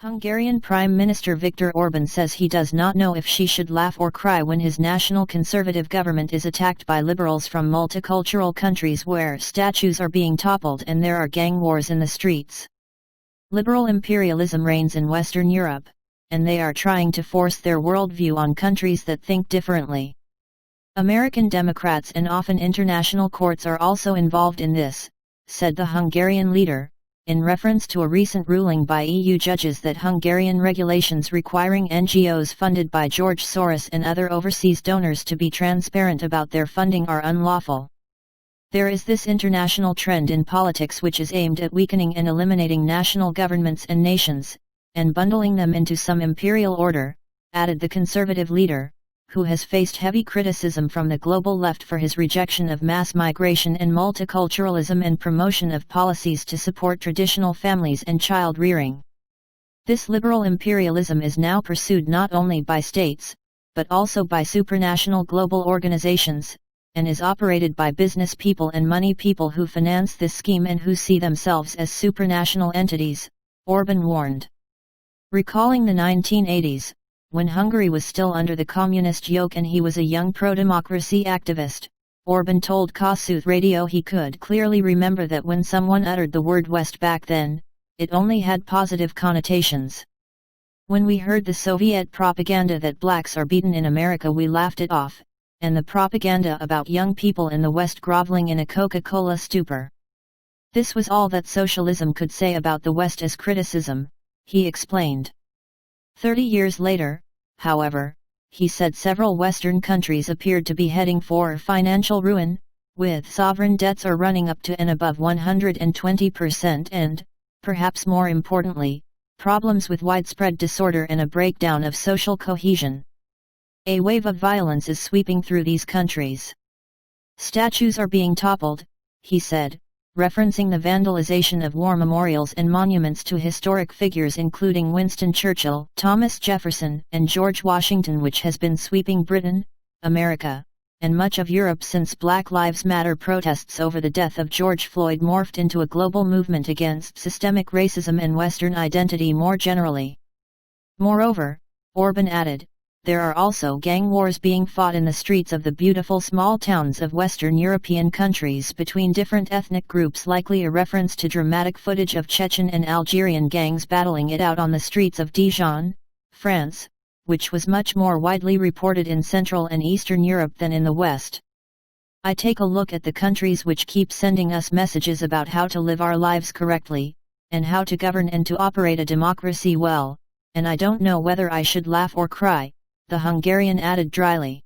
Hungarian Prime Minister Viktor Orban says he does not know if she should laugh or cry when his national conservative government is attacked by liberals from multicultural countries where statues are being toppled and there are gang wars in the streets. Liberal imperialism reigns in Western Europe, and they are trying to force their worldview on countries that think differently. American Democrats and often international courts are also involved in this, said the Hungarian leader, in reference to a recent ruling by EU judges that Hungarian regulations requiring NGOs funded by George Soros and other overseas donors to be transparent about their funding are unlawful. There is this international trend in politics which is aimed at weakening and eliminating national governments and nations, and bundling them into some imperial order, added the conservative leader, who has faced heavy criticism from the global left for his rejection of mass migration and multiculturalism and promotion of policies to support traditional families and child rearing. This liberal imperialism is now pursued not only by states, but also by supranational global organizations, and is operated by business people and money people who finance this scheme and who see themselves as supranational entities, Orban warned. Recalling the 1980s, when Hungary was still under the communist yoke and he was a young pro-democracy activist, Orban told Kossuth Radio he could clearly remember that when someone uttered the word West back then, it only had positive connotations. When we heard the Soviet propaganda that blacks are beaten in America, we laughed it off, and the propaganda about young people in the West groveling in a Coca-Cola stupor. This was all that socialism could say about the West as criticism, he explained. 30 years later, however, he said several Western countries appeared to be heading for financial ruin, with sovereign debts are running up to and above 120% and, perhaps more importantly, problems with widespread disorder and a breakdown of social cohesion. A wave of violence is sweeping through these countries. Statues are being toppled, he said, referencing the vandalization of war memorials and monuments to historic figures including Winston Churchill, Thomas Jefferson, and George Washington, which has been sweeping Britain, America, and much of Europe since Black Lives Matter protests over the death of George Floyd morphed into a global movement against systemic racism and Western identity more generally. Moreover, Orban added, there are also gang wars being fought in the streets of the beautiful small towns of Western European countries between different ethnic groups, likely a reference to dramatic footage of Chechen and Algerian gangs battling it out on the streets of Dijon, France, which was much more widely reported in Central and Eastern Europe than in the West. I take a look at the countries which keep sending us messages about how to live our lives correctly, and how to govern and to operate a democracy well, and I don't know whether I should laugh or cry, the Hungarian added dryly.